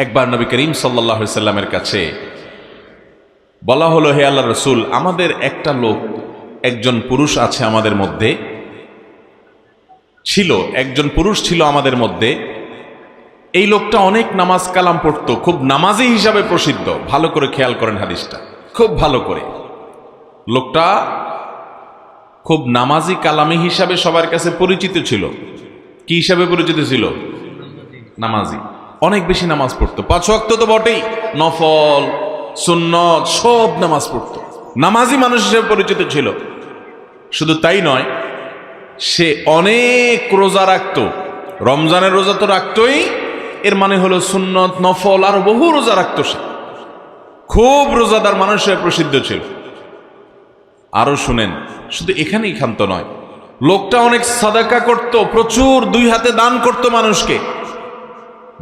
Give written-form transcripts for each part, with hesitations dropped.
একবার নবী করিম সাল্লাল্লাহু আলাইহি সাল্লামের কাছে বলা হলো, হে আল্লাহর রাসূল, আমাদের একটা লোক, একজন পুরুষ আছে আমাদের মধ্যে, একজন পুরুষ ছিল আমাদের মধ্যে। এই লোকটা অনেক নামাজ কালাম পড়তো, খুব নামাজি হিসাবে প্রসিদ্ধ। ভালো করে খেয়াল করেন হাদিসটা, খুব ভালো করে। লোকটা খুব নামাজি কালামি হিসাবে সবার কাছে পরিচিত ছিল। কি হিসাবে পরিচিত ছিল? নামাজি। অনেক বেশি নামাজ পড়তো, 5 ওয়াক্ত তো বটেই, নফল সুন্নত সব নামাজ পড়তো, নামাজি মানুষ হিসেবে পরিচিত ছিল। শুধু তাই নয়, সে অনেক রোজা রাখতো। রমজানের রোজা তো রাখতোই, এর মানে হলো সুন্নত নফল আর বহু রোজা রাখতো। সে খুব রোজাদার মানুষ হিসেবে প্রসিদ্ধ ছিল। আরো শুনেন, শুধু এখানেই ক্ষান্ত নয়, লোকটা অনেক সাদাকা করত, প্রচুর 2 হাতে দান করত মানুষকে।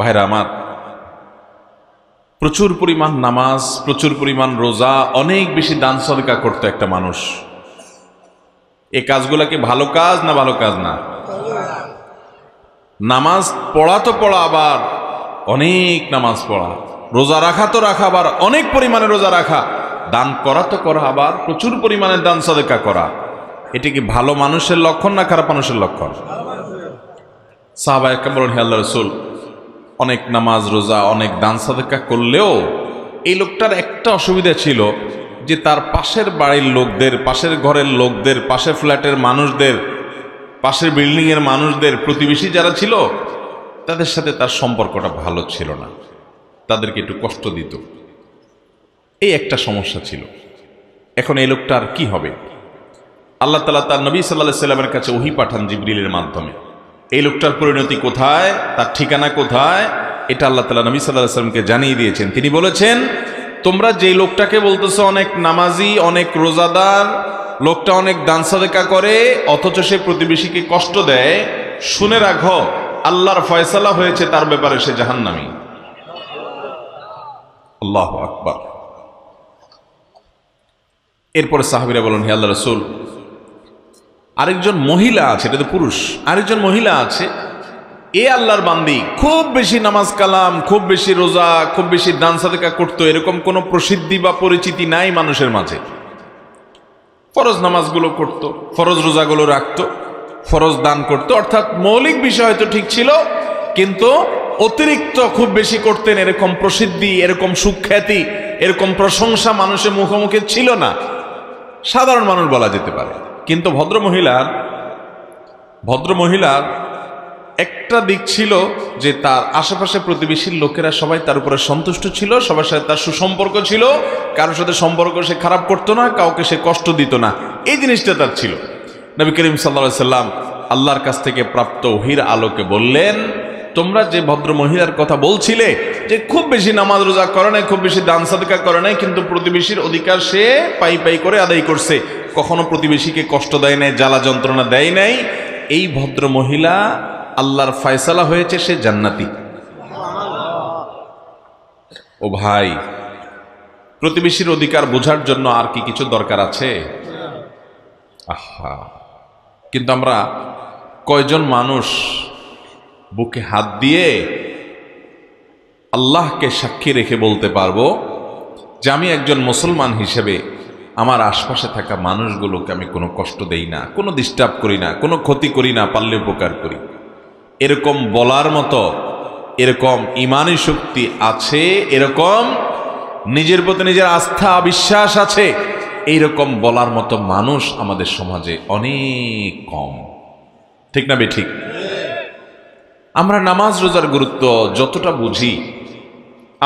ভাইরা আমার, প্রচুর পরিমাণ নামাজ, প্রচুর পরিমাণ রোজা, অনেক বেশি দান সদকা করত একটা মানুষ। এই কাজগুলা কি ভালো কাজ না ভালো কাজ না? নামাজ পড়া তো পড়া, আবার অনেক নামাজ পড়া, রোজা রাখা তো রাখা, আবার অনেক পরিমাণে রোজা রাখা, দান করা তো করা, আবার প্রচুর পরিমাণে দান সদকা করা। এটি কি ভালো মানুষের লক্ষণ না খারাপ মানুষের লক্ষণ? সাহাবায়ে কেরাম বলেন, হে আল্লাহর রাসূল, অনেক নামাজ রোজা অনেক দান সদকা করলেও এই লোকটার একটা অসুবিধা ছিল, যে তার পাশের বাড়ির লোকদের, পাশের ঘরের লোকদের, পাশের ফ্ল্যাটের মানুষদের, পাশের বিল্ডিং এর মানুষদের, প্রতিবেশী যারা ছিল তাদের সাথে তার সম্পর্কটা ভালো ছিল না, তাদেরকে একটু কষ্ট দিত। এই একটা সমস্যা ছিল। এখন এই লোকটার কি হবে? আল্লাহ তাআলা তার নবী সাল্লাল্লাহু আলাইহি সাল্লামের কাছে ওহী পাঠান জিবরিলের মাধ্যমে। এই লোকটার পরিণতি কোথায়, তার ঠিকানা কোথায়, এটা আল্লাহ তাআলা নবী সাল্লাল্লাহু আলাইহি সাল্লামকে জানিয়ে দিয়েছেন। তিনি বলেছেন, তোমরা যে লোকটাকে বলতেছো অনেক নামাজি, অনেক রোজাদার, লোকটা অনেক দান সাদকা করে, অথচ সে প্রতিবেশীকে কষ্ট দেয়, শুনে রাখো, আল্লাহর ফয়সালা হয়েছে তার ব্যাপারে, সে জাহান্নামী। আল্লাহু আকবার। এরপরে সাহাবীরা বলেন, হে আল্লাহর রাসূল, আরেকজন মহিলা আছে, এটা তো পুরুষ, আরেকজন মহিলা আছে, এ আল্লাহর বান্দি, খুব বেশি নামাজ কালাম, খুব বেশি রোজা, খুব বেশি দান সাদকা করতো, এরকম কোনো প্রসিদ্ধি বা পরিচিতি নাই মানুষের মাঝে। ফরজ নামাজগুলো করত, ফরজ রোজাগুলো রাখতো, ফরজ দান করত, অর্থাৎ মৌলিক বিষয় তো ঠিক ছিল, কিন্তু অতিরিক্ত খুব বেশি করতেন, এরকম প্রসিদ্ধি, এরকম সুখ্যাতি, এরকম প্রশংসা মানুষের মুখোমুখি ছিল না। সাধারণ মানুষ বলা যেতে পারে। কিন্তু ভদ্রমহিলার একটা দিক ছিল যে তার আশেপাশে প্রতিবেশীর লোকেরা সবাই তার উপরে সন্তুষ্ট ছিল, সবার সাথে তার সুসম্পর্ক ছিল, কারোর সাথে সম্পর্ক সে খারাপ করতো না, কাউকে সে কষ্ট দিত না, এই জিনিসটা তার ছিল। নবী করিম সাল্লাল্লাহু আলাইহি সাল্লাম আল্লাহর কাছ থেকে প্রাপ্ত ওহীর আলোকে বললেন, তোমরা যে ভদ্র মহিলার কথা বলছিলে, যে খুব বেশি নামাজ রোজা করে নাই, খুব বেশি দান সাদকা করে নাই, কিন্তু প্রতিবেশীর অধিকার সে পাই পাই করে আদায় করছে, কখনো প্রতিবেশীকে কষ্ট দেয় নাই, জ্বালা যন্ত্রণা দেয় নাই, এই ভদ্র মহিলা আল্লাহর ফয়সালা হয়েছে, সে জান্নাতি। ও ভাই, প্রতিবেশীর অধিকার বোঝার জন্য আর কি কিছু দরকার আছে? আহা, কিন্তু আমরা কয়জন মানুষ বুকে হাত দিয়ে আল্লাহকে সাক্ষী রেখে বলতে পারবো যে আমি একজন মুসলমান হিসেবে আমার আশপাশে থাকা মানুষগুলোকে আমি কোনো কষ্ট দেই না, কোনো ডিস্টার্ব করি না, কোনো ক্ষতি করি না, পারলে উপকার করি? এরকম বলার মতো, এরকম ঈমানী শক্তি আছে, এরকম নিজের প্রতি নিজের আস্থা বিশ্বাস আছে, এইরকম বলার মতো মানুষ আমাদের সমাজে অনেক কম। ঠিক না বেঠিক? আমরা নামাজ রোজার গুরুত্ব যতটা বুঝি,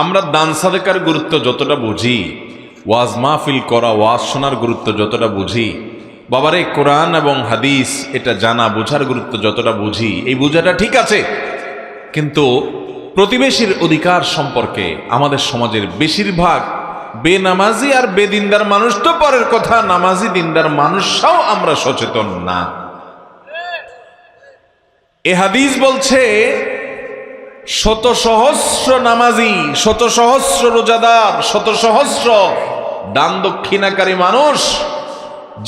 আমরা দান সাদকার গুরুত্ব যতটা বুঝি, ওয়াজ মাহফিল করা, ওয়াজ শোনার গুরুত্ব যতটা বুঝি, বাবারে কোরআন এবং হাদিস এটা জানা বোঝার গুরুত্ব যতটা বুঝি, এই বোঝাটা ঠিক আছে, কিন্তু প্রতিবেশীর অধিকার সম্পর্কে আমাদের সমাজের বেশিরভাগ বেনামাজি আর বেদিনদার মানুষ তো পরের কথা, নামাজি দিনদার মানুষরাও আমরা সচেতন না। এ হাদিস বলছে, শত সহস্র নামাজি, শত সহস্র রোজাদার, শত সহস্র দান দক্ষিণাকারী মানুষ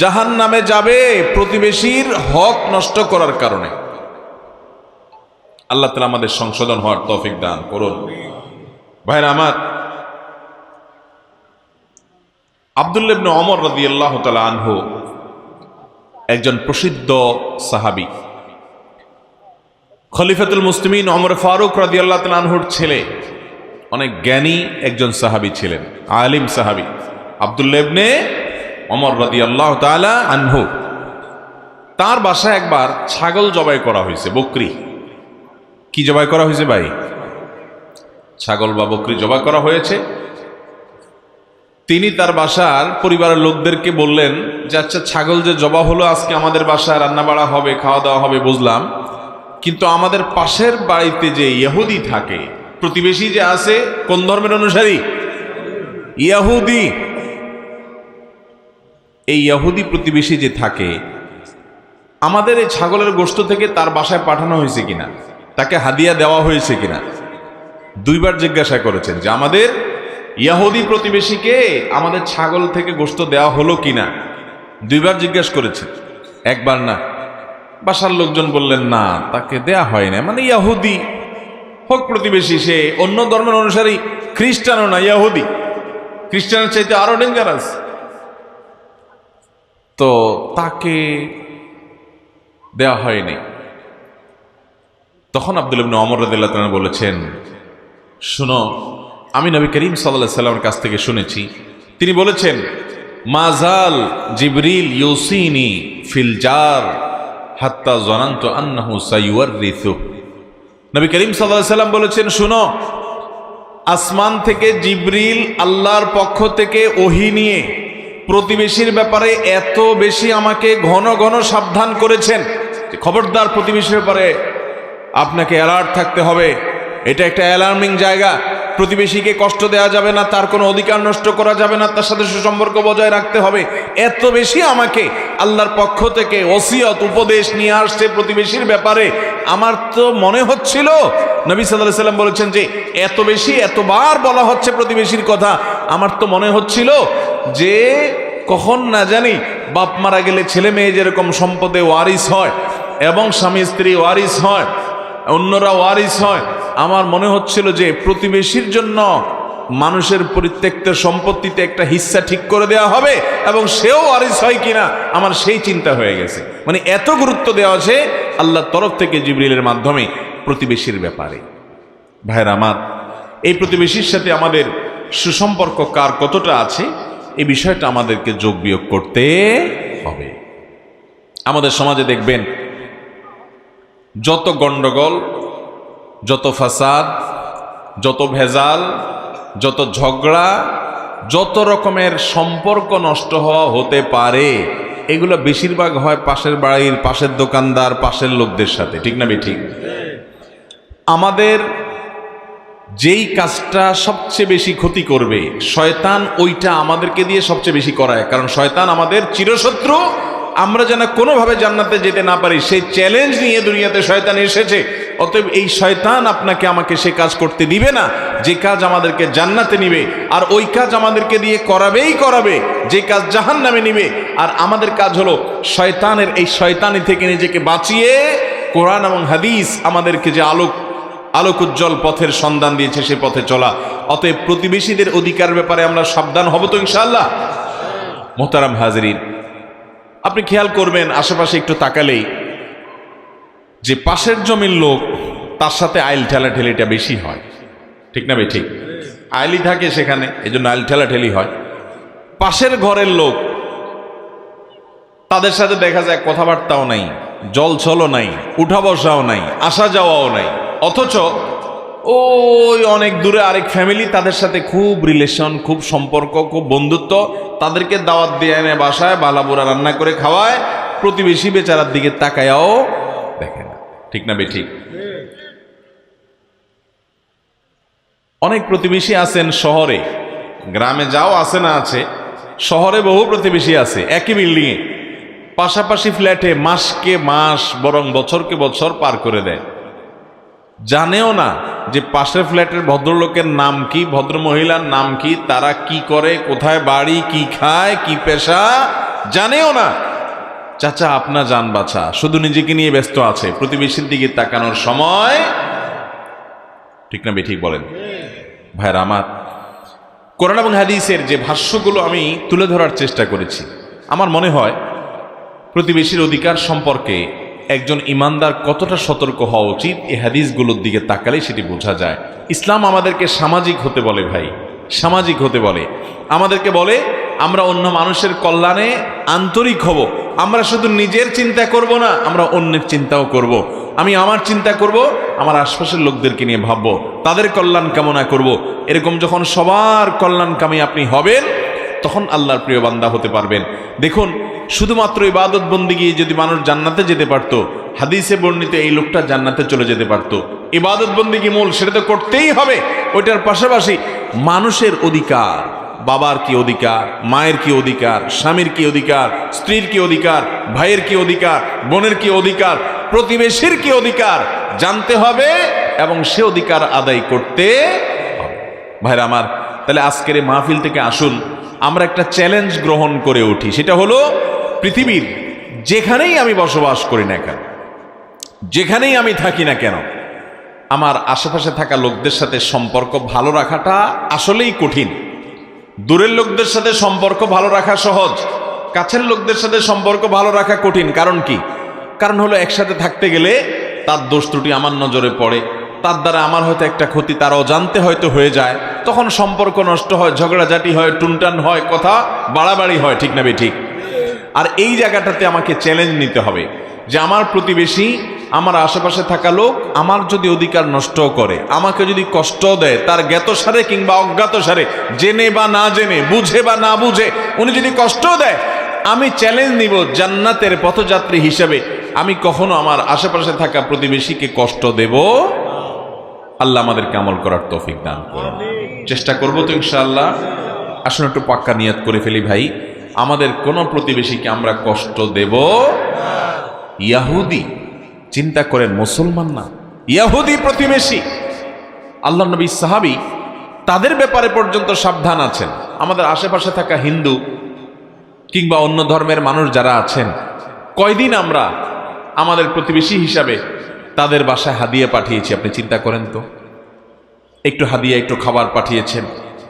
জাহান্নামে যাবে প্রতিবেশীর হক নষ্ট করার কারণে। আল্লাহ তাআলা আমাদের সংশোধন হওয়ার তৌফিক দান করুন। ভাইরা আমার, আব্দুল্লাহ ইবনে ওমর রাদিয়াল্লাহু তাআলা আনহু একজন প্রসিদ্ধ সাহাবী, খলিফাতুল মুসলিমিন ওমর ফারুক রাদিয়াল্লাহু তাআলা আনহুর ছেলে, অনেক জ্ঞানী একজন সাহাবী ছিলেন, আলিম সাহাবী আব্দুল্লাহ ইবনে ওমর রাদিয়াল্লাহু তাআলা আনহু। তার বাসায় একবার ছাগল জবাই করা হয়েছে, বকরি। কি জবাই করা হয়েছে ভাই? ছাগল বা বকরি জবাই করা হয়েছে। তিনি তার বাসার পরিবারের লোকদেরকে বললেন যে আচ্ছা, ছাগল যে জবা হলো, আজকে আমাদের বাসায় রান্না বাড়া হবে, খাওয়া দাওয়া হবে বুঝলাম, কিন্তু আমাদের পাশের বাড়িতে যে ইহুদি থাকে, প্রতিবেশী যে আছে, কোন ধর্মের অনুসারী? ইহুদি। এই ইহুদি প্রতিবেশী যে থাকে, আমাদের এই ছাগলের গোশত থেকে তার বাসায় পাঠানো হয়েছে কিনা, তাকে হাদিয়া দেওয়া হয়েছে কিনা, দুইবার জিজ্ঞাসা করেছেন যে আমাদের ইহুদি প্রতিবেশীকে আমাদের ছাগল থেকে গোশত দেওয়া হলো কিনা, দুইবার জিজ্ঞাসা করেছেন, একবার না। বাসার লোকজন বললেন না, তাকে দেয়া হয় না, মানে ইহুদি হোক প্রতিবেশী, সে অন্য ধর্মের অনুসারী, খ্রিস্টানও না, ইহুদি। খ্রিস্টানের চাইতে আরো ডেঞ্জারাস, তো তাকে দেওয়া হয়নি। তখন আব্দুল্লাহ ইবনে ওমর রাদিয়াল্লাহু তাআলা বলেছেন, শুনো, আমি নবী করিম সাল্লাল্লাহু আলাইহি সাল্লামের কাছ থেকে শুনেছি, তিনি বলেছেন, মাজাল জিবরিল ইউসিনি ফিল জার হাত্তা জানান্তু আন্নাহু সাইওয়ারিসু। নবী করিম সাল্লাল্লাহু আলাইহি সাল্লাম বলেছেন, শুনো, আসমান থেকে জিবরিল আল্লাহর পক্ষ থেকে ওহী নিয়ে প্রতিবেশীর ব্যাপারে এত বেশি আমাকে ঘন ঘন সাবধান করেছেন, খবরদার প্রতিবেশীর ব্যাপারে আপনাকে অ্যালার্ট থাকতে হবে, এটা একটা অ্যালার্মিং জায়গা, প্রতিবেশীকে কষ্ট দেওয়া যাবে না, তার কোনো অধিকার নষ্ট করা যাবে না, তার সাথে সুসম্পর্ক বজায় রাখতে হবে। এত বেশি আমাকে আল্লাহর পক্ষ থেকে ওসিয়ত, উপদেশ নিয়ে আসছে প্রতিবেশীর ব্যাপারে। আমার তো মনে হচ্ছিল, নবী সাল্লাল্লাহু আলাইহি সাল্লাম বলেছেন যে এত বেশি, এতবার বলা হচ্ছে প্রতিবেশীর কথা, আমার তো মনে হচ্ছিল যে কখন না জানি বাপ মারা গেলে ছেলে মেয়ে যেরকম সম্পদে ওয়ারিস হয় এবং স্বামী স্ত্রী ওয়ারিস হয়, অন্যরা ওয়ারিস হয়, আমার মনে হচ্ছিল যে প্রতিবেশীর জন্য মানুষের পরিত্যক্ত সম্পত্তিতে একটা হিস্সা ঠিক করে দেওয়া হবে এবং সেও ওয়ারিস হয় কিনা, আমার সেই চিন্তা হয়ে গেছে। মানে এত গুরুত্ব দেওয়া আছে আল্লাহর তরফ থেকে জিবরিলের মাধ্যমে প্রতিবেশীর ব্যাপারে। ভাইরা আমার, এই প্রতিবেশীর সাথে আমাদের সুসম্পর্ক কার কতটা আছে, এই বিষয়টা আমাদেরকে যোগ বিয়োগ করতে হবে। আমাদের সমাজে দেখবেন যত গন্ডগোল, যত ফাসাদ, যত ভেজাল, যত ঝগড়া, যত রকমের সম্পর্ক নষ্ট হওয়া হতে পারে, এগুলো বেশিরভাগ হয় পাশের বাড়ির, পাশের দোকানদার, পাশের লোকদের সাথে, ঠিক না বেঠিক? আমাদের যেই কাজটা সবচেয়ে বেশি ক্ষতি করবে, শয়তান ওইটা আমাদেরকে দিয়ে সবচেয়ে বেশি করায়, কারণ শয়তান আমাদের চিরশত্রু। আমরা যেন কোনোভাবে জান্নাতে যেতে না পারি সেই চ্যালেঞ্জ নিয়ে দুনিয়াতে শয়তান এসেছে। অতএব এই শয়তান আপনাকে আমাকে সে কাজ করতে দিবে না যে কাজ আমাদেরকে জান্নাতে নিবে, আর ওই কাজ আমাদেরকে দিয়ে করাবেই করাবে যে কাজ জাহান্নামে নিবে। আর আমাদের কাজ হলো শয়তানের এই শয়তানি থেকে নিজেকে বাঁচিয়ে কোরআন এবং হাদিস আমাদেরকে যে আলোক উজ্জ্বল পথের সন্ধান দিয়েছে সে পথে চলা। অতএব প্রতিবেশীদের অধিকার ব্যাপারে আমরা সাবধান হব তো ইনশাআল্লাহ। মোহতারাম হাজরিন, আপনি খেয়াল করবেন আশেপাশে একটু তাকালেই যে পাশের জমির লোক, তার সাথে আইল ঠেলাঠেলিটা বেশি হয়, ঠিক না ভাই? ঠিক, আইলি থাকে সেখানে, এই জন্য আইল ঠেলাঠেলি হয়। পাশের ঘরের লোক, তাদের সাথে দেখা যায় কথাবার্তাও নাই, জল ছলও নাই, উঠা বসাও নাই, আসা যাওয়াও নাই, অথচ ওই অনেক দূরে আরেক ফ্যামিলি, তাদের সাথে খুব রিলেশন, খুব সম্পর্ক, খুব বন্ধুত্ব, তাদেরকে দাওয়াত দিয়ে এনে বাসায় বালাবুরা রান্না করে খাওয়ায়, প্রতিবেশী বেচারার দিকে তাকায়াও দেখে না, ঠিক না বে ঠিক? অনেক প্রতিবেশী আছেন শহরে, গ্রামে যাও আছে না আছে, শহরে বহু প্রতিবেশী আছে একই বিল্ডিংয়ে, পাশাপাশি ফ্ল্যাটে, মাসকে মাস বরং বছরকে বছর পার করে দেয়, জানেও না যে পাশের ফ্ল্যাটের ভদ্রলোকের নাম কি, ভদ্র মহিলার নাম কি, তারা কি করে, কোথায় বাড়ি, কি খায়, কি পেশা, জানেও না। চাচা আপনা জান বাছা, শুধু নিজেকে নিয়ে ব্যস্ত আছে, প্রতিবেশীর দিকে তাকানোর সময়, ঠিক না বেঠিক বলেন? ভাইরা আমার, কোরআন এবং হাদিসের যে ভাষ্যগুলো আমি তুলে ধরার চেষ্টা করেছি, আমার মনে হয় প্রতিবেশীর অধিকার সম্পর্কে একজন ইমানদার কতটা সতর্ক হওয়া উচিত এই হাদিসগুলোর দিকে তাকালে সেটি বোঝা যায়। ইসলাম আমাদেরকে সামাজিক হতে বলে ভাই, সামাজিক হতে বলে, আমাদেরকে বলে আমরা অন্য মানুষের কল্যাণে আন্তরিক হব। আমরা শুধু নিজের চিন্তা করব না, আমরা অন্যের চিন্তাও করব। আমি আমার চিন্তা করব, আমার আশপাশের লোকদেরকে নিয়ে ভাববো, তাদের কল্যাণ কামনা করব। এরকম যখন সবার কল্যাণকামী আপনি হবেন, তখন আল্লাহর প্রিয় বান্দা হতে পারবেন। দেখুন, শুধুমাত্র ইবাদত বন্দিগি যদি মানুষ জান্নাতে যেতে পারত, হাদিসে বর্ণিত এই লোকটা জান্নাতে চলে যেতে পারত। ইবাদত বন্দিগি মূল, সেটা তো করতেই হবে। ওইটার পাশাপাশি মানুষের অধিকার, বাবার কি অধিকার, মায়ের কি অধিকার, স্বামীর কি অধিকার, স্ত্রীর কি অধিকার, ভাইয়ের কি অধিকার, বোনের কি অধিকার, প্রতিবেশীর কি অধিকার জানতে হবে এবং সে অধিকার আদায় করতে হবে। ভাইরা আমার, তাহলে আজকের এই মাহফিল থেকে আসুন আমরা একটা চ্যালেঞ্জ গ্রহণ করে উঠি। সেটা হলো, পৃথিবীর যেখানেই আমি বসবাস করি না কেন, যেখানেই আমি থাকি না কেন, আমার আশেপাশে থাকা লোকদের সাথে সম্পর্ক ভালো রাখাটা আসলেই কঠিন। দূরের লোকদের সাথে সম্পর্ক ভালো রাখা সহজ, কাছের লোকদের সাথে সম্পর্ক ভালো রাখা কঠিন। কারণ কি? কারণ হলো একসাথে থাকতে গেলে তার দোষ ত্রুটি আমার নজরে পড়ে, তার দ্বারা আমার হয়তো একটা ক্ষতি তার অজান্তে হয়তো হয়ে যায়, তখন সম্পর্ক নষ্ট হয়, ঝগড়াঝাটি হয়, টুনটান হয়, কথা বাড়াবাড়ি হয়, ঠিক না বে ঠিক? আর এই জায়গাটাতে আমাকে চ্যালেঞ্জ নিতে হবে যে আমার প্রতিবেশী, আমার আশেপাশে থাকা লোক আমার যদি অধিকার নষ্ট করে, আমাকে যদি কষ্ট দেয়, তার জ্ঞাতসারে কিংবা অজ্ঞাতসারে, জেনে বা না জেনে, বুঝে বা না বুঝে, উনি যদি কষ্ট দেয়, আমি চ্যালেঞ্জ নিব জান্নাতের পথযাত্রী হিসেবে আমি কখনো আমার আশেপাশে থাকা প্রতিবেশীকে কষ্ট দেব। আল্লাহ আমাদেরকে আমল করার তৌফিক দান করুন। চেষ্টা করবো তো ইনশাআল্লাহ। আসুন একটু পাক্কা নিয়ত করে ফেলি ভাই, আমাদের কোন প্রতিবেশীকে আমরা কষ্ট দেব। ইয়াহুদি, চিন্তা করেন, মুসলমান না, ইয়াহুদি প্রতিবেশী। আল্লাহ নবী, সাহাবী তাদের ব্যাপারে পর্যন্ত সাবধান আছেন। আমাদের আশেপাশে থাকা হিন্দু কিংবা অন্য ধর্মের মানুষ যারা আছেন, কয়দিন আমরা আমাদের প্রতিবেশী হিসাবে তাদের বাসায় হাদিয়া পাঠিয়েছি, আপনি চিন্তা করেন তো। একটু হাদিয়া, একটু খাবার পাঠিয়েছেন,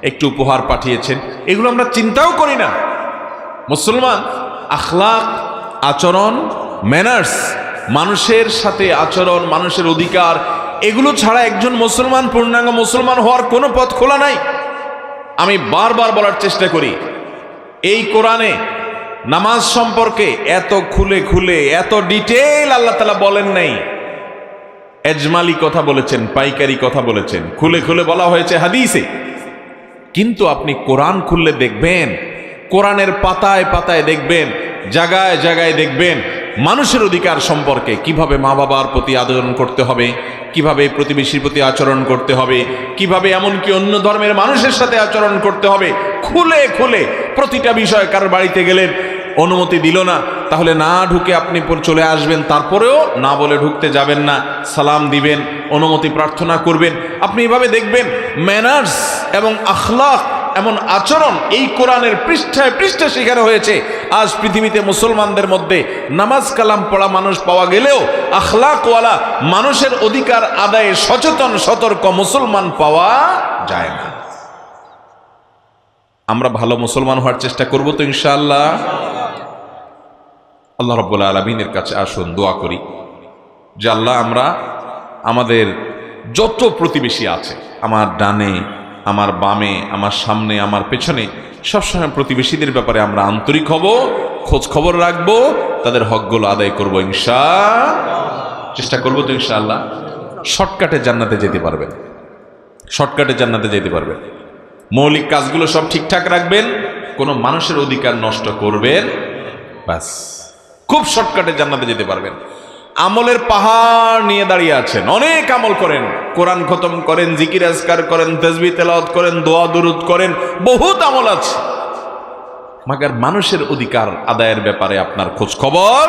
একটু উপহার পাঠিয়েছেন, এগুলো আমরা চিন্তাও করি না। মুসলমান আখলাক, আচরণ, ম্যানার্স, মানুষের সাথে আচরণ, মানুষের অধিকার, এগুলো ছাড়া একজন মুসলমান, পূর্ণাঙ্গ মুসলমান হওয়ার কোনো পথ খোলা নাই। আমি বারবার বলার চেষ্টা করি, এই কোরআনে নামাজ সম্পর্কে এত খুলে খুলে, এত ডিটেইল আল্লাহ তাআলা বলেন নাই। এজমালি কথা বলেছেন, পাইকারি কথা বলেছেন, খুলে খুলে বলা হয়েছে হাদিসে। কিন্তু আপনি কোরআন খুললে দেখবেন, কোরআনের পাতায় পাতায় দেখবেন, জায়গায় জায়গায় দেখবেন মানুষের অধিকার সম্পর্কে, কিভাবে মা বাবার প্রতি আচরণ করতে হবে, কিভাবে প্রতিবেশীর প্রতি আচরণ করতে হবে, কিভাবে এমনকি অন্য ধর্মের মানুষের সাথে আচরণ করতে হবে, খুলে খুলে প্রতিটা বিষয়। কারোর বাড়িতে গেলেন, অনুমতি দিল না, তাহলে না ঢুকে আপনি চলে আসবেন, তারপরেও না বলে ঢুকতে যাবেন না, সালাম দিবেন, অনুমতি প্রার্থনা করবেন। আপনি এভাবে দেখবেন ম্যানার্স এবং আখলাক, এমন আচরণ এই কোরআনের পৃষ্ঠায় পৃষ্ঠায় শেখানো হয়েছে। আজ পৃথিবীতে মুসলমানদের মধ্যে নামাজ কালাম পড়া মানুষ পাওয়া গেলেও আখলাকওয়ালা, মানুষের অধিকার আদায়ে সচেতন সতর্ক মুসলমান পাওয়া যায় না। আমরা ভালো মুসলমান হওয়ার চেষ্টা করব তো ইনশাআল্লাহ। আল্লাহ রাব্বুল আলামিনের কাছে আসুন দোয়া করি যে আল্লাহ, আমরা আমাদের যত প্রতিবেশী আছে, আমার ডানে, আমার বামে, আমার সামনে, আমার পেছনে, সবসময় প্রতিবেশীদের ব্যাপারে আমরা আন্তরিক হব, খোঁজ খবর রাখবো, তাদের হকগুলো আদায় করবো চেষ্টা করবো তো ইনশাআল্লাহ। শর্টকাটে জান্নাতে যেতে পারবেন, শর্টকাটে জান্নাতে যেতে পারবেন। মৌলিক কাজগুলো সব ঠিকঠাক রাখবেন, কোনো মানুষের অধিকার নষ্ট করবেন, ব্যাস, খুব শর্টকাটে জান্নাতে যেতে পারবেন। আমলের পাহাড় নিয়ে দাঁড়িয়ে আছেন, অনেক আমল করেন, কোরআন খতম করেন, জিকির আজকার করেন, তাসবিহ তেলাওয়াত করেন, দোয়া দুরুদ করেন, বহুত আমল আছে, মাগার মানুষের অধিকার আদায়ের ব্যাপারে আপনার খোঁজ খবর।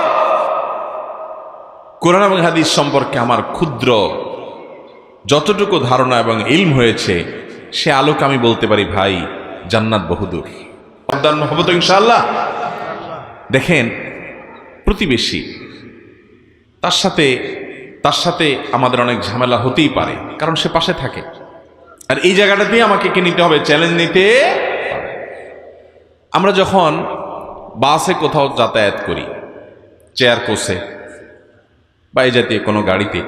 কোরআন এবং হাদিস সম্পর্কে আমার ক্ষুদ্র যতটুকু ধারণা এবং ইলম হয়েছে, সে আলোকে আমি বলতে পারি ভাই, জান্নাত বহুদূর। মহব্বত ইনশাআল্লাহ। দেখেন, প্রতিবেশী, তার সাথে আমাদের অনেক ঝামেলা হতেই পারে, কারণ সে পাশে থাকে। আর এই জায়গাটাতেই আমাকে কি নিতে হবে? চ্যালেঞ্জ নিতে। আমরা যখন বাসে কোথাও যাতায়াত করি, চেয়ার কোচে বা এই জাতীয় কোনো গাড়িতে,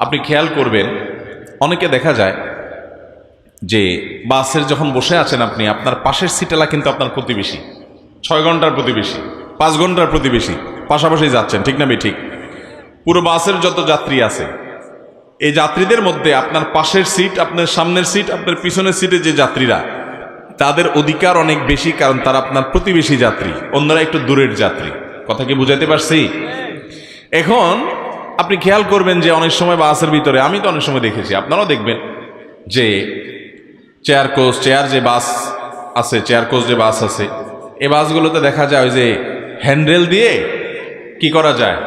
আপনি খেয়াল করবেন অনেকে দেখা যায় যে বাসের যখন বসে আছেন আপনি, আপনার পাশের সিটেলা কিন্তু আপনার প্রতিবেশী, 6 ঘন্টার প্রতিবেশী, 5 ঘন্টার প্রতিবেশী, পাশাপাশি যাচ্ছেন, ঠিক না ঠিক? পুরো বাসের যত যাত্রী আছে, এই যাত্রীদের মধ্যে আপনার পাশের সিট, আপনার সামনের সিট, আপনার পিছনের সিটে যে যাত্রীরা, তাদের অধিকার অনেক বেশি, কারণ তারা আপনার প্রতিবেশী যাত্রী, অন্যরা একটু দূরের যাত্রী। কথা কি বুঝাইতে পারছি? এখন আপনি খেয়াল করবেন যে অনেক সময় বাসের ভিতরে, আমি তো অনেক সময় দেখেছি, আপনারাও দেখবেন যে চেয়ার কোচ, চেয়ার যে বাস আছে, চেয়ার কোচ যে বাস আছে, এই বাসগুলোতে দেখা যায় ওই যে হ্যান্ডেল দিয়ে কি করা যায়,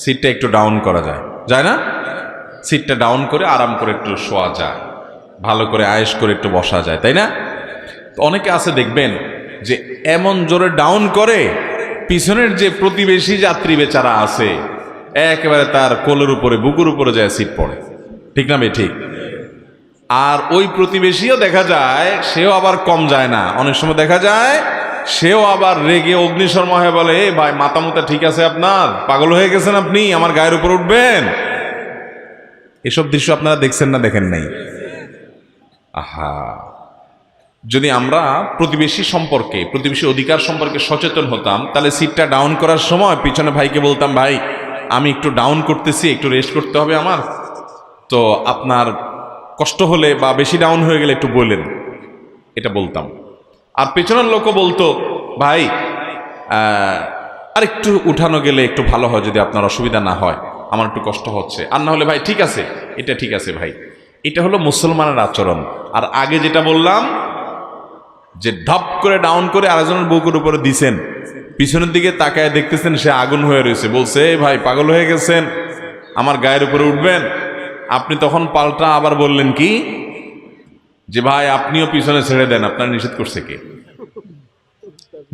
সিটটা একটু ডাউন করা যায়, যায় না? সিটটা ডাউন করে আরাম করে একটু শোয়া যায়, ভালো করে আয়েশ করে একটু বসা যায়, তাই না? তো অনেকে আছে দেখবেন যে এমন জোরে ডাউন করে, পিছনের যে প্রতিবেশী যাত্রী বেচারা আছে একেবারে তার কোলের উপরে, বুকুর উপরে যায় সিট পড়ে, ঠিক না বে ঠিক? আর ওই প্রতিবেশীও দেখা যায় সেও আবার কম যায় না, অনেক সময় দেখা যায় সেও আবার রেগে অগ্নিশর্মা হয়ে বলে, এ ভাই মাথা মুতা ঠিক আছে আপনার? পাগল হয়ে গেছেন আপনি? আমার গায়ের উপর উঠবেন? এসব দৃশ্য আপনারা দেখছেন না দেখেন নাই? আহা, যদি আমরা প্রতিবেশী সম্পর্কে, প্রতিবেশী অধিকার সম্পর্কে সচেতন হতাম, তাহলে সিটটা ডাউন করার সময় পিছনে ভাইকে বলতাম, ভাই আমি একটু ডাউন করতেছি, একটু রেস্ট করতে হবে আমার, তো আপনার কষ্ট হলে বা বেশি ডাউন হয়ে গেলে একটু বললেন, এটা বলতাম। আর পেছনের লোকও বলতো, ভাই আর একটু উঠানো গেলে একটু ভালো হয়, যদি আপনার অসুবিধা না হয়, আমার একটু কষ্ট হচ্ছে। আর না হলে ভাই ঠিক আছে, এটা ঠিক আছে ভাই। এটা হলো মুসলমানের আচরণ। আর আগে যেটা বললাম যে ঢপ করে ডাউন করে আরেকজনের বুকের উপরে দিছেন, পিছনের দিকে তাকায় দেখতেছেন সে আগুন হয়ে রয়েছে, বলছে ভাই পাগল হয়ে গেছেন, আমার গায়ের উপরে উঠবেন? আপনি তখন পাল্টা আবার বললেন কি, যে ভাই আপনিও পিছনে ছেড়ে দেন, আপনার নিষেধ করছে কে?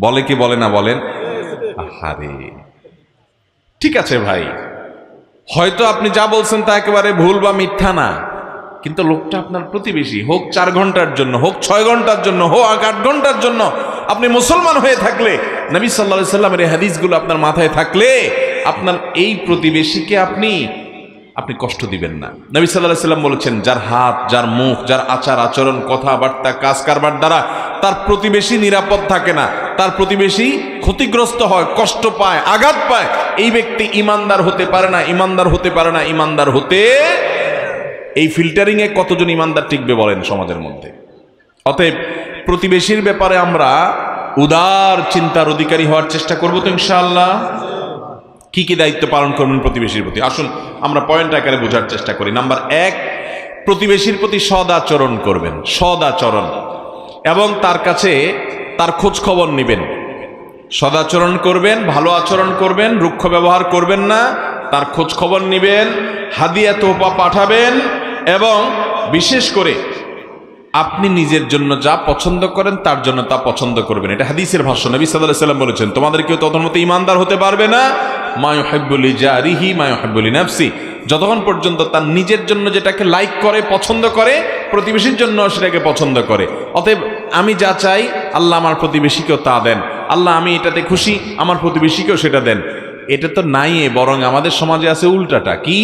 বলে কি বলে না বলেন? আরে ঠিক আছে ভাই, হয়তো আপনি যা বলছেন তা একেবারে ভুল বা মিথ্যা না, কিন্তু লোকটা আপনার প্রতিবেশী, হোক 4 ঘন্টার জন্য, হোক 6 ঘন্টার জন্য, হোক 8 ঘন্টার জন্য, আপনি মুসলমান হয়ে থাকলে, নবী সাল্লাল্লাহু আলাইহি সাল্লামের এই হাদিসগুলো আপনার মাথায় থাকলে, আপনার এই প্রতিবেশীকে আপনি কষ্ট দিবেন না। নবী সাল্লাল্লাহু আলাইহি সাল্লাম বলেছেন, যার হাত, যার মুখ, যার আচার আচরণ, কথাবার্তা, কাজ কারবার দ্বারা তার প্রতিবেশী নিরাপদ থাকে না, তার প্রতিবেশী ক্ষতিগ্রস্ত হয়, কষ্ট পায়, আঘাত পায়, এই ব্যক্তি ইমানদার হতে পারে না, ইমানদার হতে পারে না, ইমানদার হতে। এই ফিল্টারিং এ কতজন ইমানদার টিকবে বলেন সমাজের মধ্যে? অতএব প্রতিবেশীর ব্যাপারে আমরা উদার চিন্তার অধিকারী হওয়ার চেষ্টা করব তো ইনশাআল্লাহ। কি কি দায়িত্ব পালন করবেন প্রতিবেশীর প্রতি? আসুন আমরা পয়েন্ট আকারে বোঝার চেষ্টা করি। নাম্বার 1, প্রতিবেশীর প্রতি সদ আচরণ করবেন, সদ আচরণ, এবং তার কাছে তার খোঁজ খবর নেবেন। সদাচরণ করবেন, ভালো আচরণ করবেন, রুক্ষ ব্যবহার করবেন না, তার খোঁজ খবর নেবেন, হাদিয়া তোহফা পাঠাবেন, এবং বিশেষ করে আপনি নিজের জন্য যা পছন্দ করেন তার জন্য তা পছন্দ করবেন। এটা হাদিসের ভাষ্য। নবী সাল্লাল্লাহু আলাইহি সাল্লাম বলেছেন, তোমাদের কেউ ততক্ষণ ইমানদার হতে পারবে না মা ইউহিব্বু লিজারিহি মা ইউহিব্বু লিনাফসি, যতক্ষণ পর্যন্ত তার নিজের জন্য যেটাকে লাইক করে, পছন্দ করে, প্রতিবেশীর জন্য সেটাকে পছন্দ করে। অতএব আমি যা চাই আল্লাহ আমার প্রতিবেশীকেও তা দেন, আল্লাহ আমি এটাতে খুশি, আমার প্রতিবেশীকেও সেটা দেন। এটা তো নাই, বরং আমাদের সমাজে আছে উল্টাটা। কি?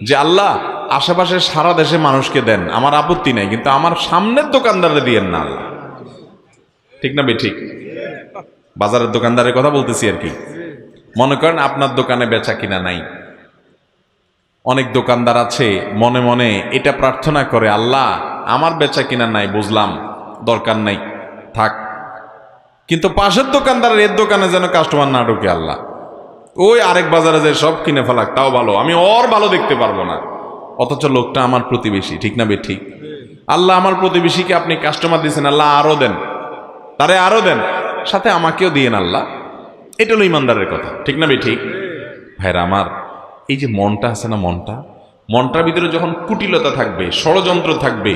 যে আল্লাহ আশেপাশে সারা দেশে মানুষকে দেন, আমার আপত্তি নাই, কিন্তু আমার সামনের দোকানদারে দিয়েন না আল্লাহ। ঠিক না ঠিক? বাজারের দোকানদারের কথা বলতেছি আর কি। মনে করেন আপনার দোকানে বেচা কিনা নাই, অনেক দোকানদার আছে মনে মনে এটা প্রার্থনা করে, আল্লাহ আমার বেচা কিনা নাই, বুঝলাম, দরকার নাই, থাক, কিন্তু পাশের দোকানদারের এর দোকানে যেন কাস্টমার না ঢোকে আল্লাহ, ওই আরেক বাজারে যে সব কিনে ফেলাক, তাও ভালো, আমি ওর ভালো দেখতে পারবো না, অথচ লোকটা আমার প্রতিবেশী। ঠিক না ঠিক? আল্লাহ আমার প্রতিবেশীকে আপনি কাস্টমার দিয়েছেন, আল্লাহ আরো দেন, তারে আরো দেন, সাথে আমাকেও দিয়েন আল্লাহ। এটা হলো ইমানদারের কথা। ঠিক না ঠিক? ভাইরা আমার, এই যে মনটা আছে না, মনটার ভিতরে যখন কুটিলতা থাকবে, ষড়যন্ত্র থাকবে,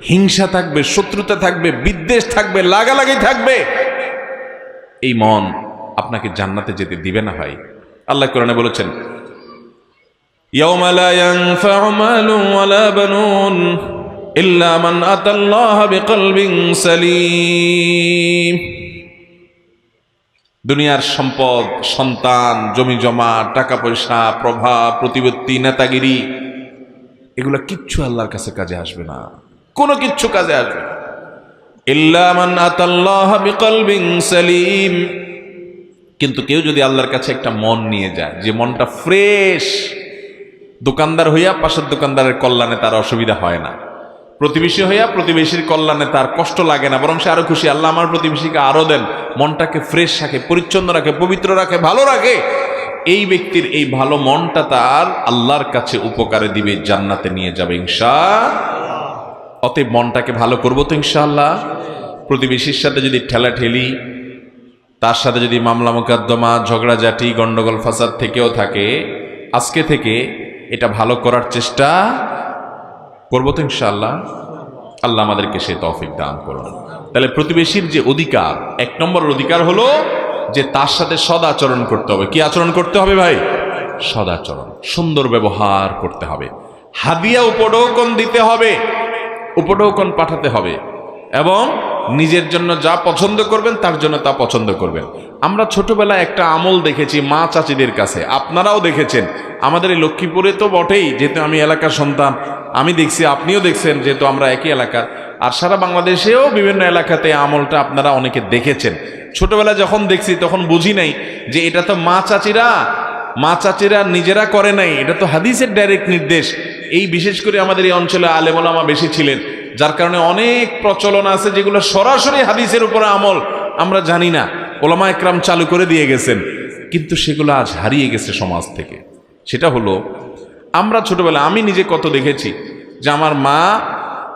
হিংসা থাকবে, শত্রুতা থাকবে, বিদ্বেষ থাকবে, লাগালাগি থাকবে, এই মন আপনাকে জান্নাতে যেতে দিবে না ভাই। আল্লাহ কোরআনে বলেছেন, ইয়াউমা লা ইয়ানফাউ মালুন ওয়ালা বানুন ইল্লা মান আতাল্লাহ বিকলবিন সালিম। দুনিয়ার সম্পদ, সন্তান, জমি জমা, টাকা পয়সা, প্রভাব, প্রতিপত্তি, নেতাগিরি, এগুলা কিচ্ছু আল্লাহর কাছে কাজে আসবে না, কোনো কিচ্ছু কাজে আসবে না। ইল্লা মান আতাল্লাহ বিকলবিন সালিম। কিন্তু কেউ যদি আল্লাহর কাছে একটা মন নিয়ে যায়, যে মনটা ফ্রেশ, দোকানদার হইয়া পাশের দোকানদারের কল্যাণে তার অসুবিধা হয় না, প্রতিবেশী হইয়া প্রতিবেশীর কল্যাণে তার কষ্ট লাগে না, বরং সে আরো খুশি, আল্লাহ আমার প্রতিবেশীকে আরো দেন, মনটাকে ফ্রেশ রাখে, পরিচ্ছন্ন রাখে, পবিত্র রাখে, ভালো রাখে, এই ব্যক্তির এই ভালো মনটা তার আল্লাহর কাছে উপকারে দিবে, জান্নাতে নিয়ে যাবে ইনশাআল্লাহ। অতএব মনটাকে ভালো করবো তো ইনশাআল্লাহ। প্রতিবেশীর সাথে যদি ঠেলাঠেলি, তার সাথে যদি মামলা মোকদ্দমা, ঝগড়াঝাটি, গন্ডগোল ফাসাদ থেকেও থাকে, আজকে থেকে এটা ভালো করার চেষ্টা করবো তো ইনশাআল্লাহ। আল্লাহ আমাদেরকে সে তৌফিক দান করুন। তাহলে প্রতিবেশীর যে অধিকার, এক নম্বর অধিকার হলো যে তার সাথে সদাচরণ করতে হবে। কি আচরণ করতে হবে ভাই? সদাচরণ, সুন্দর ব্যবহার করতে হবে, হাদিয়া উপঢৌকন দিতে হবে, উপঢৌকন পাঠাতে হবে, এবং নিজের জন্য যা পছন্দ করবেন তার জন্য তা পছন্দ করবেন। আমরা ছোটবেলায় একটা আমল দেখেছি মা চাচিদের কাছে, আপনারাও দেখেছেন, আমাদের এই লক্ষ্মীপুরে তো বটেই, যেহেতু আমি এলাকার সন্তান, আমি দেখছি, আপনিও দেখছেন, যেহেতু আমরা একই এলাকার, আর সারা বাংলাদেশেও বিভিন্ন এলাকাতে আমলটা আপনারা অনেকে দেখেছেন। ছোটবেলায় যখন দেখছি তখন বুঝি নাই যে এটা তো মা চাচিরা নিজেরা করে নাই, এটা তো হাদিসের ডাইরেক্ট নির্দেশ। এই বিশেষ করে আমাদের এই অঞ্চলে আলেম ওলামা বেশি ছিলেন, যার কারণে অনেক প্রচলন আছে যেগুলো সরাসরি হাদিসের উপরে আমল আমরা জানি না, ওলামা একরাম চালু করে দিয়ে গেছেন, কিন্তু সেগুলো আজ হারিয়ে গেছে সমাজ থেকে। সেটা হলো, আমরা ছোটবেলা, আমি নিজে কত দেখেছি যে আমার মা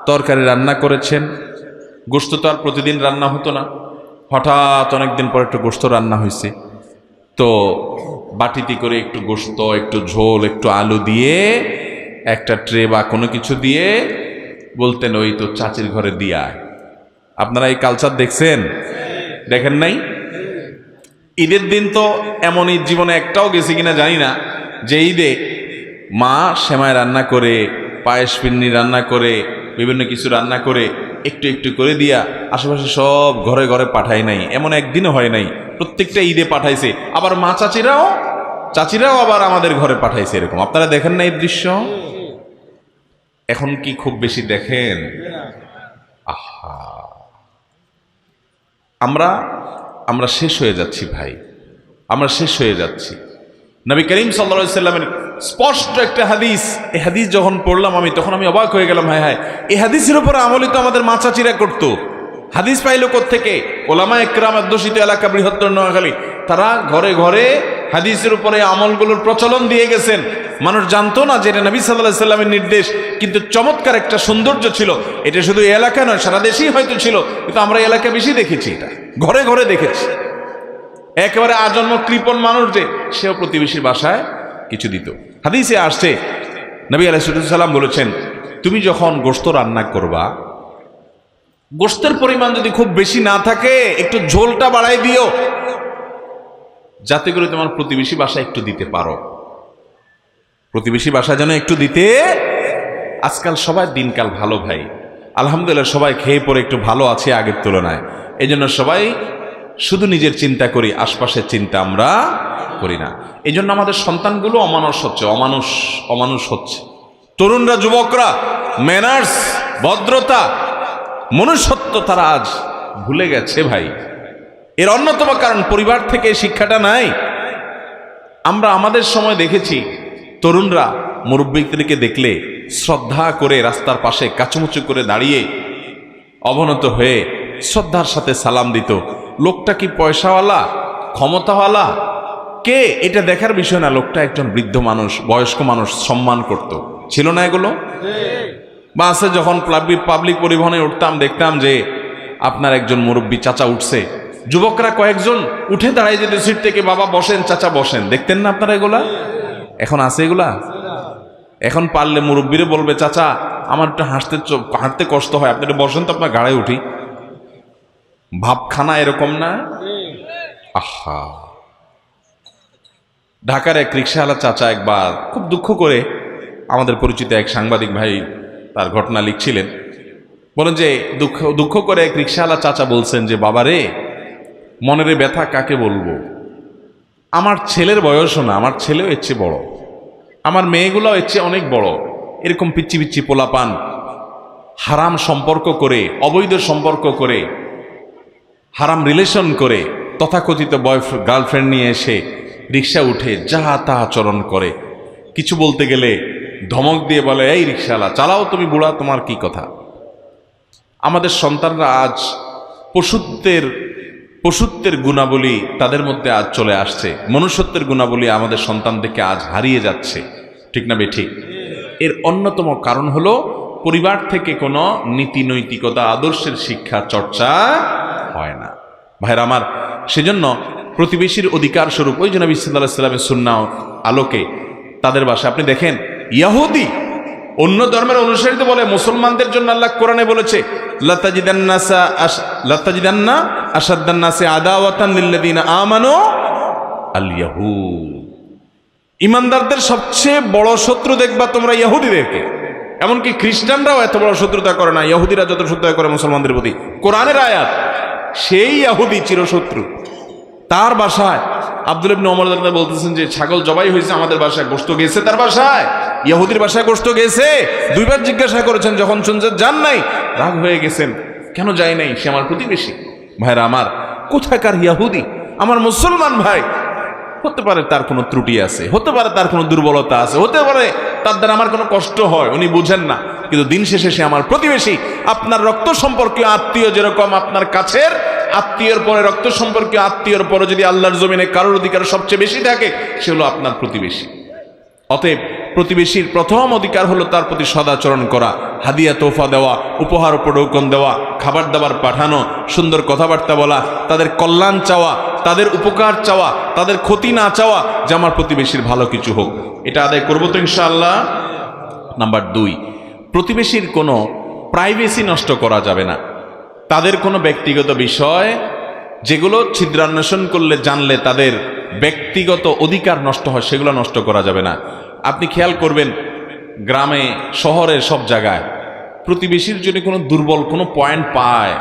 তরকারি রান্না করেছেন, গোশত তো আর প্রতিদিন রান্না হতো না, হঠাৎ অনেকদিন পর একটু গোশত রান্না হয়েছে, তো বাটিতে করে একটু গোশত, একটু ঝোল, একটু আলু দিয়ে, একটা ট্রে বা কোনো কিছু দিয়ে বলতেন ওই তো চাচির ঘরে দিয়া। আপনারা এই কালচার দেখছেন? দেখেন নাই? ঈদের দিন তো এমন ঈদ জীবনে একটাও গেছে কিনা জানি না, যে ঈদে মা সেমাই রান্না করে, পায়েস পিন্নি রান্না করে, বিভিন্ন কিছু রান্না করে একটু একটু করে দিয়া আশেপাশে সব ঘরে ঘরে পাঠায় নাই, এমন একদিনও হয় নাই, প্রত্যেকটা ঈদে পাঠাইছে। আবার মা চাচিরাও আবার আমাদের ঘরে পাঠাইছে, এরকম আপনারা দেখেন না এই দৃশ্য? এখন কি খুব বেশি দেখেন? আহা, আমরা শেষ হয়ে যাচ্ছি ভাই, আমরা শেষ হয়ে যাচ্ছি। নবী করিম সাল্লাল্লাহু আলাইহি সাল্লামের স্পষ্ট একটা হাদিস, এই হাদিস যখন পড়লাম আমি, তখন আমি অবাক হয়ে গেলাম, হায়, এই হাদিসের উপর আমলই তো আমাদের মা চাচিরা করতো। হাদিস পাইলো কোত্থেকে? ওলামা একরাম অধ্যুষিত এলাকা বৃহত্তর নোয়াখালী, তারা ঘরে ঘরে হাদিসের উপরে আমলগুলোর প্রচলন দিয়ে গেছেন। মানুষ জানতো না যে এটা নবী সাল্লাল্লাহু আলাইহি সাল্লামের নির্দেশ, কিন্তু চমৎকার একটা সৌন্দর্য ছিল। এটা শুধু এই এলাকা নয়, সারা দেশেই হয়তো ছিল, কিন্তু আমরা এলাকা বেশি দেখেছি, এটা ঘরে ঘরে দেখেছি। একেবারে আজন্ম কৃপণ মানুষ যে, সেও প্রতিবেশীর বাসায় কিছু দিত। হাদিসে আসছে, নবী আলাইহিস সালাম বলেছেন, তুমি যখন গোশত রান্না করবা, গোশতের পরিমাণ যদি খুব বেশি না থাকে, একটু ঝোলটা বাড়াই দিও, যাতে করে তোমার প্রতিবেশী বাসায় একটু দিতে পারো। প্রতিবেশী বাসায় যেন একটু দিতে। আজকাল সবাই দিনকাল ভালো ভাই, আলহামদুলিল্লাহ, সবাই খেয়ে পরে একটু ভালো আছে আগের তুলনায়। এই জন্য সবাই শুধু নিজের চিন্তা করি, আশপাশের চিন্তা আমরা করি না। এই জন্য আমাদের সন্তানগুলো অমানুষ হচ্ছে। তরুণরা, যুবকরা ম্যানার্স, ভদ্রতা, মনুষ্যত্ব তারা আজ ভুলে গেছে ভাই। এর অন্যতম কারণ পরিবার থেকে শিক্ষাটা নাই। আমরা আমাদের সময় দেখেছি তরুণরা মুরব্বিদেরকে দেখলে শ্রদ্ধা করে রাস্তার পাশে কাচুমুচু করে দাঁড়িয়ে অবনত হয়ে শ্রদ্ধার সাথে সালাম দিত। লোকটা কি পয়সাওয়ালা, ক্ষমতাওয়ালা, কে, এটা দেখার বিষয় না, লোকটা একজন বৃদ্ধ মানুষ, বয়স্ক মানুষ, সম্মান করত। ছিল না এগুলো? বাসে যখন পাবলিক পরিবহনে উঠতাম, দেখতাম যে আপনার একজন মুরব্বী চাচা উঠছে, যুবকরা কয়েকজন উঠে দাঁড়ায় যেত সিট থেকে, বাবা বসেন, চাচা বসেন। দেখতেন না আপনারা এগুলা? এখন আছে এগুলা? এখন পারলে মুরব্বীরে বলবে, চাচা আমার একটু হাঁটতে কষ্ট হয়, আপনি একটু বসেন তো, আপনার গাড়ায় উঠি। ভাবখানা এরকম না? আহা, ঢাকার এক রিকশাওয়ালা চাচা একবার খুব দুঃখ করে আমাদের পরিচিত এক সাংবাদিক ভাই তার ঘটনা লিখছিলেন। বলেন যে দুঃখ দুঃখ করে এক রিক্সাওয়ালা চাচা বলছেন যে বাবারে, মনের ব্যথা কাকে বলবো, আমার ছেলের বয়সও না, আমার ছেলেও এর চেয়ে বড়, আমার মেয়েগুলো এর চেয়ে অনেক বড়, এরকম পিচ্ছি পিচ্ছি পোলাপান হারাম সম্পর্ক করে, অবৈধ সম্পর্ক করে, হারাম রিলেশন করে, তথাকথিত বয়ফ্রেন্ড গার্লফ্রেন্ড নিয়ে এসে রিক্সা উঠে যাহা তাহা আচরণ করে, কিছু বলতে গেলে ধমক দিয়ে বলে এই রিক্সাওয়ালা চালাও তুমি, বুড়া, তোমার কি কথা। আমাদের সন্তানরা আজ পশুত্বের গুণাবলী তাদের মধ্যে আজ চলে আসছে, মনুষ্যত্বের গুণাবলী আমাদের সন্তানদেরকে আজ হারিয়ে যাচ্ছে, ঠিক না বেঠিক? এর অন্যতম কারণ হলো পরিবার থেকে কোনো নীতি নৈতিকতা আদর্শের শিক্ষা চর্চা হয় না। ভাইরা আমার, সেজন্য প্রতিবেশীর অধিকার স্বরূপ ওই যে নবী সাল্লাল্লাহু আলাইহি ওয়াসাল্লামের সুন্নাহ আলোকে তাদের বাসায় আপনি দেখেন, ইহুদি অন্য ধর্মের অনুসারীতে বলে মুসলমানদের জন্য আল্লাহ কোরআনে বলেছে লাতাজিদান্না আশাদ্দান নাসি আদাওয়াতান লিল্লাযিনা আমানু আল ইয়াহুদ, ইমানদারদের সবচেয়ে বড় শত্রু দেখবা তোমরা ইহুদিদেরকে। এমনকি খ্রিস্টানরাও এত বড় শত্রুতা করে না, ইহুদিরা যত শত্রুতা করে মুসলমানদের প্রতি। কোরআনের আয়াত, সেই ইহুদি চিরশত্রু। তার বাসায় আব্দুল্লাহ ইবনে ওমর রাদিয়াল্লাহু বলতেছেন যে ছাগল জবাই হয়েছে আমাদের বাসায়, গোশত গেছে তার বাসায়, ইহুদির বাসায় গোশত গেছে। দুইবার জিজ্ঞাসা করেছেন, যখন শুনছেন যান নাই, রাগ হয়ে গেছেন, কেন যায় নাই, সে আমার প্রতিবেশী। ভাইরা আমার, কোথাকার ইহুদি আমার মুসলমান ভাই? হতে পারে তার কোনো ত্রুটি আছে, হতে পারে তার কোনো দুর্বলতা আছে, হতে পারে তার দ্বারা আমার কোনো কষ্ট হয়, উনি বুঝেন না, কিন্তু দিন শেষে সে আমার প্রতিবেশী। আপনার রক্ত সম্পর্কীয় আত্মীয় যেরকম আপনার কাছের, আত্মীয়ের পরে রক্ত সম্পর্কীয় আত্মীয়ের পরে যদি আল্লাহর জমিনে কারোর অধিকার সবচেয়ে বেশি থাকে, সে হলো আপনার প্রতিবেশী। অতএব প্রতিবেশীর প্রথম অধিকার হলো তার প্রতি সদাচরণ করা, হাদিয়া তোফা দেওয়া, উপহার উপঢৌকন দেওয়া, খাবার দাবার পাঠানো, সুন্দর কথাবার্তা বলা, তাদের কল্যাণ চাওয়া, তাদের উপকার চাওয়া, তাদের ক্ষতি না চাওয়া, যে আমার প্রতিবেশীর ভালো কিছু হোক। এটা আদায় করবো তো ইনশাআল্লাহ। নাম্বার 2, প্রতিবেশীর কোনো প্রাইভেসি নষ্ট করা যাবে না। তাদের কোনো ব্যক্তিগত বিষয় যেগুলো ছিদ্রান্বেষণ করলে জানলে তাদের ব্যক্তিগত অধিকার নষ্ট হয়, সেগুলো নষ্ট করা যাবে না। আপনি খেয়াল করবেন, গ্রামে শহরের সব জায়গায় প্রতিবেশীর যদি কোনো দুর্বল কোনো পয়েন্ট পায়,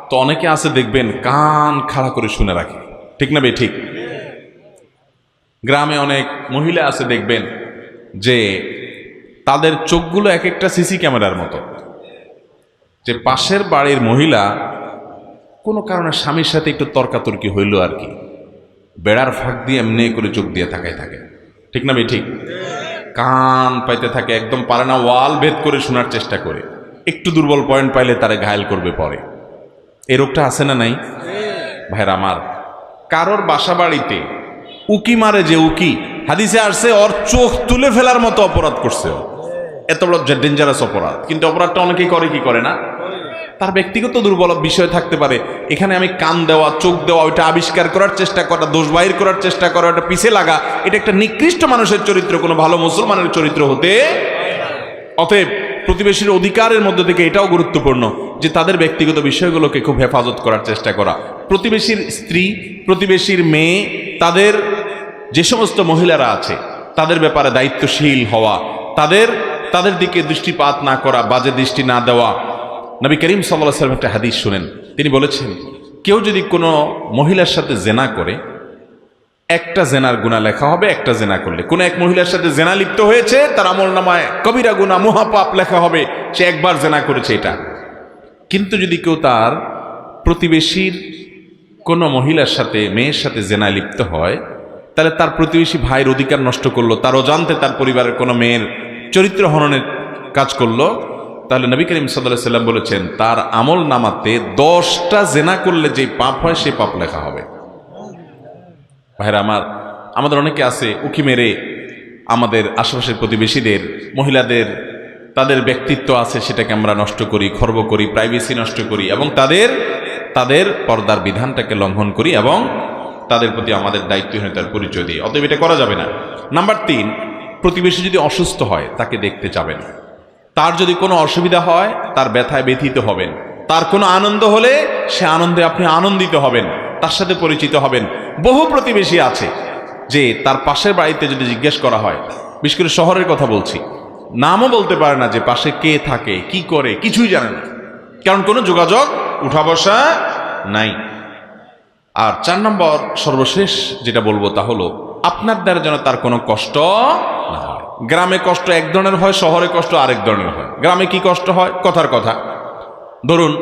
তো অনেকে আছে দেখবেন কান খাড়া করে শুনে রাখে, ঠিক না ঠিক? গ্রামে অনেক মহিলা আছে দেখবেন যে তাদের চোখগুলো এক একটা সিসি ক্যামেরার মতো, যে পাশের বাড়ির মহিলা কোনো কারণে স্বামীর সাথে একটু তর্কাতর্কি হইল আর কি, বেড়ার ফাঁক দিয়ে এমনি করে চোখ দিয়ে তাকায় থাকে, ঠিক না ঠিক? কান পাইতে থাকে, একদম পারে না, ওয়াল ভেদ করে শোনার চেষ্টা করে, একটু দুর্বল পয়েন্ট পাইলে তারে ঘায়েল করবে পরে। এই রোগটা আছে না নাই? ভাইরা আমার, কারোর বাসা বাড়িতে উকি মারে যে উকি, হাদিসে আসছে ওর চোখ তুলে ফেলার মতো অপরাধ করছে, এত বড় ডেঞ্জারাস অপরাধ। কিন্তু অপরাধটা অনেকেই করে, কি করে না? তার ব্যক্তিগত দুর্বল বিষয় থাকতে পারে, এখানে আমি কান দেওয়া, চোখ দেওয়া, ওইটা আবিষ্কার করার চেষ্টা করা, দোষ বাহির করার চেষ্টা করা, ওটা পিছে লাগা, এটা একটা নিকৃষ্ট মানুষের চরিত্র, কোনো ভালো মুসলমানের চরিত্র হতে। অতএব প্রতিবেশীর অধিকারের মধ্যে থেকে এটাও গুরুত্বপূর্ণ যে তাদের ব্যক্তিগত বিষয়গুলোকে খুব হেফাজত করার চেষ্টা করা। প্রতিবেশীর স্ত্রী, প্রতিবেশীর মেয়ে, তাদের যে সমস্ত মহিলারা আছে তাদের ব্যাপারে দায়িত্বশীল হওয়া, তাদের দিকে দৃষ্টিপাত না করা, বাজে দৃষ্টি না দেওয়া। নবী করিম সাল্লাল্লাহু আলাইহি ওয়াসাল্লাম একটা হাদিস শুনেন, তিনি বলেছেন কেউ যদি কোনো মহিলার সাথে জেনা করে, একটা জেনার গুনাহ লেখা হবে, একটা জেনা করলে। কোন এক মহিলার সাথে জেনা লিপ্ত হয়েছে, তার আমলনামায় কবিরা গুনাহ, মহাপাপ লেখা হবে, সে একবার জেনা করেছে এটা। কিন্তু যদি কেউ তার প্রতিবেশীর কোনো মহিলার সাথে, মেয়ের সাথে জেনা লিপ্ত হয়, তাহলে তার প্রতিবেশী ভাইয়ের অধিকার নষ্ট করলো, তার অজান্তে তার পরিবারের কোনো মেয়ের চরিত্র হননের কাজ করলো, তাহলে নবী করিম সাল্লাল্লাহু আলাইহি ওয়াসাল্লাম বলেছেন তার আমল নামাতে 10টা জেনা করলে যে পাপ হয় সে পাপ লেখা হবে। ভাইরা আমার, আমাদের অনেকে আছে উকি মেরে আমাদের আশেপাশের প্রতিবেশীদের, মহিলাদের, তাদের ব্যক্তিত্ব আছে সেটাকে আমরা নষ্ট করি, খর্ব করি, প্রাইভেসি নষ্ট করি, এবং তাদের পর্দার বিধানটাকে লঙ্ঘন করি, এবং তাদের প্রতি আমাদের দায়িত্বহীনতার পরিচয় দিই। অতএব এটা করা যাবে না। নাম্বার 3, প্রতিবেশী যদি অসুস্থ হয় তাকে দেখতে যাবেন। তার যদি কোনো অসুবিধা হয় তার ব্যথায় ব্যথিত হবেন, তার কোনো আনন্দ হলে সে আনন্দে আপনি আনন্দিত হবেন, তার সাথে পরিচিত হবেন। বহু প্রতিবেশী আছে যে তার পাশের বাড়িতে যদি জিজ্ঞেস করা হয়, বিশেষ করে শহরের কথা বলছি, নামও বলতে পারে না যে পাশে কে থাকে, কি করে, কিছুই জানে না। কারণ কোনো যোগাযোগ উঠা বসা নাই। আর 4 নম্বর সর্বশেষ যেটা বলবো তা হলো আপনার দ্বারা যেন তার কোনো কষ্ট না হয়। গ্রামে কষ্ট এক ধরনের হয়, শহরে কষ্ট আরেক ধরনের হয়। গ্রামে কি কষ্ট হয়? কথার কথা, ধরুন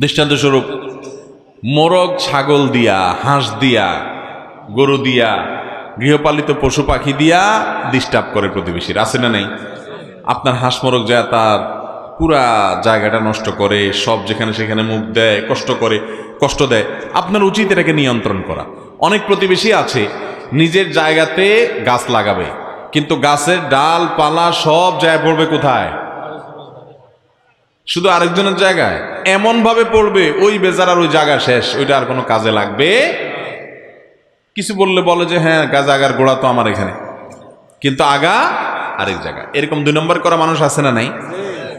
দৃষ্টান্তস্বরূপ মোরগ ছাগল দিয়া, হাঁস দিয়া, গরু দিয়া, গৃহপালিত পশু পাখি দিয়া ডিস্টার্ব করে প্রতিবেশীর, আছে না নাই? আপনার হাঁস মোরগ যায় তার পুরা জায়গাটা নষ্ট করে, সব যেখানে সেখানে মুখ দেয়, কষ্ট দেয়। আপনার উচিত এটাকে নিয়ন্ত্রণ করা। অনেক প্রতিবেশী আছে নিজের জায়গাতে গাছ লাগাবে, কিন্তু গাছের ডাল পালা সব জায়গায় পড়বে কোথায়? শুধু আরেকজনের জায়গায়। এমন ভাবে পড়বে ওই বেচারার ওই জায়গা শেষ, ওইটা আর কোনো কাজে লাগবে। কিছু বললে বলে যে হ্যাঁ জায়গার গোড়া তো আমার এখানে, কিন্তু আগা আরেক জায়গা। এরকম 2 নম্বর করা মানুষ আছে না নাই?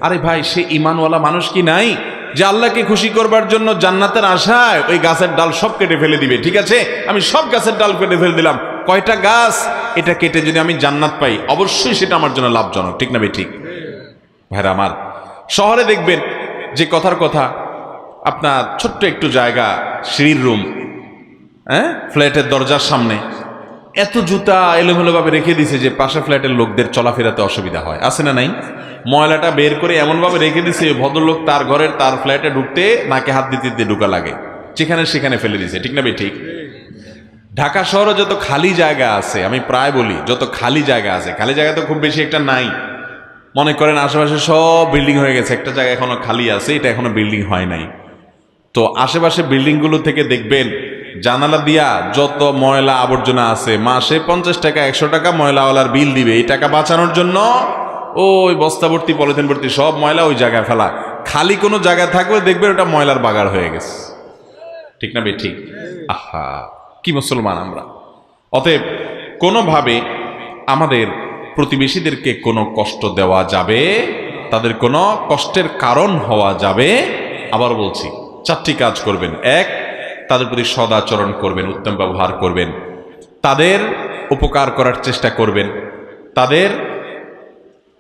আরে ভাই, সে ইমানওয়ালা মানুষ কি নাই যে আল্লাহকে খুশি করবার জন্য জান্নাতের আশায় ওই গাছের ডাল সব কেটে ফেলে দিবে? ঠিক আছে, আমি সব গাছের ডাল কেটে ফেলে দিলাম, কয়টা গাছ এটা কেটে যদি আমি জান্নাত পাই অবশ্যই সেটা আমার জন্য লাভজনক। ঠিক না ভাই? ঠিক। ভাইরা আমার, শহরে দেখবেন যে কথার কথা আপনার ছোট্ট একটু জায়গা, সিঁড়ির রুম, ফ্ল্যাটের দরজার সামনে এত জুতা এলোমেলো ভাবে রেখে দিছে যে পাশে ফ্ল্যাটের লোকদের চলাফেরাতে অসুবিধা হয়, আছে না নাই? ময়লাটা বের করে এমন ভাবে রেখে দিছে ভদ্রলোক তার ঘরের তার ফ্ল্যাটে ঢুকতে নাকে হাত দিতে দিতে ঢুকা লাগে, যেখানে সেখানে ফেলে দিছে। ঠিক না ভাই? ঠিক। ঢাকা শহরে যত খালি জায়গা আছে, আমি প্রায় বলি যত খালি জায়গা আছে, খালি জায়গা তো খুব বেশি একটা নাই। মনে করেন আশেপাশে সব বিল্ডিং হয়ে গেছে, একটা জায়গা এখনো খালি আছে, এটা এখনো বিল্ডিং হয় নাই। তো আশেপাশে বিল্ডিংগুলো থেকে দেখবেন জানালা দিয়া যত ময়লা আবর্জনা আছে, মাসে 50 টাকা 100 টাকা ময়লাওয়ালার বিল দিবে। এই টাকা বাঁচানোর জন্য ওই বস্তা ভর্তি পলিথিন ভর্তি সব ময়লা ওই জায়গায় ফেলা। খালি কোনো জায়গা থাকবে দেখবেন ওটা ময়লার বাগার হয়ে গেছে। ঠিক না ভাই? ঠিক। আহা, কি মুসলমান আমরা! অতএব কোনোভাবে আমাদের প্রতিবেশীদেরকে কোনো কষ্ট দেওয়া যাবে, তাদের কোনো কষ্টের কারণ হওয়া যাবে। আবার বলছি, 4টি কাজ করবেন। 1, তাদের প্রতি সদাচরণ করবেন, উত্তম ব্যবহার করবেন, তাদের উপকার করার চেষ্টা করবেন, তাদের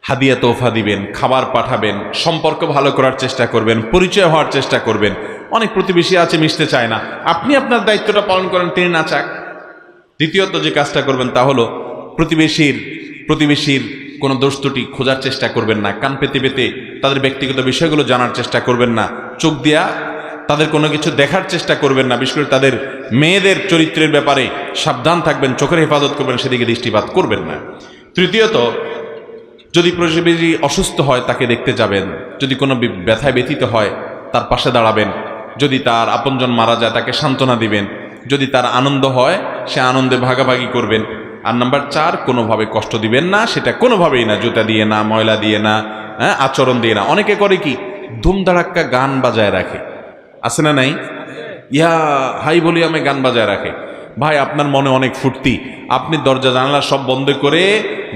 হাদিয়া তোফা দিবেন, খাবার পাঠাবেন, সম্পর্ক ভালো করার চেষ্টা করবেন, পরিচয় হওয়ার চেষ্টা করবেন। অনেক প্রতিবেশী আছে মিশতে চায় না, আপনি আপনার দায়িত্বটা পালন করেন, তিনি না চাক। দ্বিতীয়ত যে কাজটা করবেন তা হলো প্রতিবেশীর কোনো দোষ ত্রুটি খোঁজার চেষ্টা করবেন না, কান পেতে পেতে তাদের ব্যক্তিগত বিষয়গুলো জানার চেষ্টা করবেন না, চোখ দিয়া তাদের কোনো কিছু দেখার চেষ্টা করবেন না। বিশেষ করে তাদের মেয়েদের চরিত্রের ব্যাপারে সাবধান থাকবেন, চোখের হেফাজত করবেন, সেদিকে দৃষ্টিপাত করবেন না। তৃতীয়ত, যদি প্রতিবেশী অসুস্থ হয় তাকে দেখতে যাবেন, যদি কোনো ব্যথায় ব্যথিত হয় তার পাশে দাঁড়াবেন, যদি তার আপনজন মারা যায় তাকে সান্ত্বনা দিবেন, যদি তার আনন্দ হয় সে আনন্দে ভাগাভাগি করবেন। আর নাম্বার 4, কোনোভাবে কষ্ট দিবেন না, সেটা কোনোভাবেই না, জুতা দিয়ে না, ময়লা দিয়ে না, আচরণ দিয়ে না। অনেকে করে কি, ধুমধাড়াক্কা গান বাজায় রাখে, আছে না নাই? ইয়া হাই ভলিউমে গান বাজায় রাখে। ভাই, আপনার মনে অনেক ফুর্তি, আপনি দরজা জানালা সব বন্ধ করে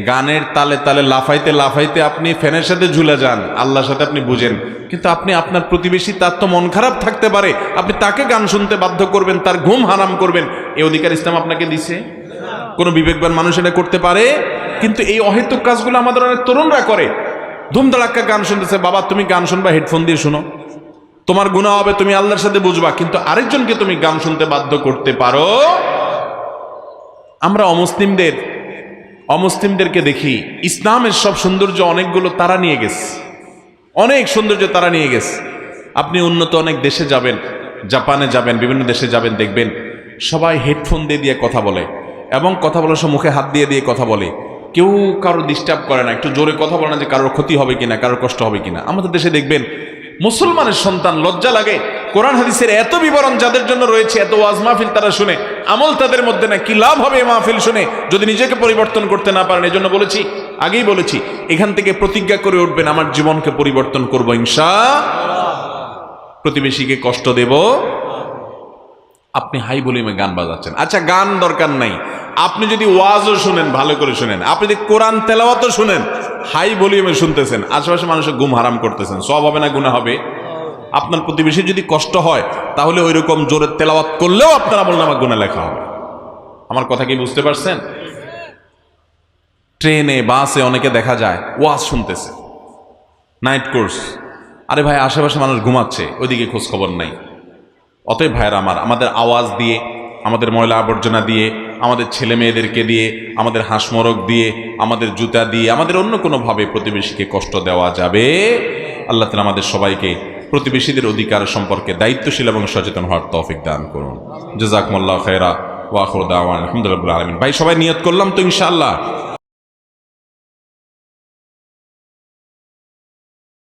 গানের তালে তালে লাফাইতে লাফাইতে আপনি ফ্যানের সাথে ঝুলে যান, আল্লাহর সাথে আপনি বুঝেন। কিন্তু আপনি আপনার প্রতিবেশী, তার তো মন খারাপ থাকতে পারে, আপনি তাকে গান শুনতে বাধ্য করবেন, তার ঘুম হারাম করবেন, এই অধিকার ইসলাম আপনাকে দিছে? কোন বিবেকবান মানুষ এটা করতে পারে? কিন্তু এই অহেতুক কাজগুলো আমাদের অনেক তরুণরা করে। ধুমধাড়াক্কা গান শুনতেছে, বাবা তুমি গান শুনবা, হেডফোন দিয়ে শুনো, তোমার গুনাহ হবে, তুমি আল্লাহর সাথে বুঝবা, কিন্তু আরেকজনকে তুমি গান শুনতে বাধ্য করতে পারো? আমরা অমুসলিমদেরকে দেখি ইসলামের সব সৌন্দর্য অনেকগুলো তারা নিয়ে গেছে, অনেক সৌন্দর্য তারা নিয়ে গেছে। আপনি উন্নত অনেক দেশে যাবেন, জাপানে যাবেন, বিভিন্ন দেশে যাবেন, দেখবেন সবাই হেডফোন দিয়ে কথা বলে, এবং কথা বলার সময় মুখে হাত দিয়ে কথা বলে, কেউ কারো ডিস্টার্ব করে না, একটু জোরে কথা বলে না যে কারোর ক্ষতি হবে কিনা, কারোর কষ্ট হবে কিনা। আমাদের দেশে দেখবেন মুসলমানের সন্তান, লজ্জা লাগে, কোরআন হাদিসের এত বিবরণ যাদের জন্য রয়েছে, এত ওয়াজ মাহফিল তারা শুনে, আমল তাদের মধ্যে না, কি লাভ হবে এই মাহফিল শুনে যদি নিজেকে পরিবর্তন করতে না পারেন? এই জন্য বলেছি, আগেই বলেছি, এখান থেকে প্রতিজ্ঞা করে উঠবেন, আমার জীবনকে পরিবর্তন করবো ইনশাআল্লাহ, প্রতিবেশীকে কষ্ট দেব। আপনি হাই ভলিউমে গান বাজাচ্ছেন, আচ্ছা গান দরকার নাই, আপনি যদি ওয়াজও শুনেন, ভালো করে শুনেন, আপনি যদি কোরআন তেলাওয়াতও শুনেন, হাই ভলিউমে শুনতেছেন, আশেপাশে মানুষের ঘুম হারাম করতেছেন, সব হবে না, গুনাহ হবে। আপনার প্রতিবেশীর যদি কষ্ট হয় তাহলে ওই রকম জোরে তেলাওয়াত করলেও আপনার আমলনামা গুনাহ লেখা হবে। আমার কথা কি বুঝতে পারছেন? ট্রেনে বাসে অনেকে দেখা যায় ওয়াজ শুনতেছে, নাইট কোর্স, আরে ভাই আশেপাশে মানুষ ঘুমাচ্ছে, ওইদিকে খোঁজ খবর নাই। অতএব ভাইয়েরা আমার, আমাদের আওয়াজ দিয়ে, আমাদের ময়লা আবর্জনা দিয়ে, আমাদের ছেলে মেয়েদেরকে দিয়ে, আমাদের হাঁসমরক দিয়ে, আমাদের জুতা দিয়ে, আমাদের অন্য কোনোভাবে প্রতিবেশীকে কষ্ট দেওয়া যাবে? আল্লাহ তাআলা আমাদের সবাইকে প্রতিবেশীদের অধিকার সম্পর্কে দায়িত্বশীল এবং সচেতন হওয়ার তৌফিক দান করুন। জাযাকুমুল্লাহু খায়রা ওয়া আখিরু দাওয়ানা আলহামদুলিল্লাহি রাব্বিল আলামিন। ভাই সবাই নিয়ত করলাম তো ইনশাআল্লাহ।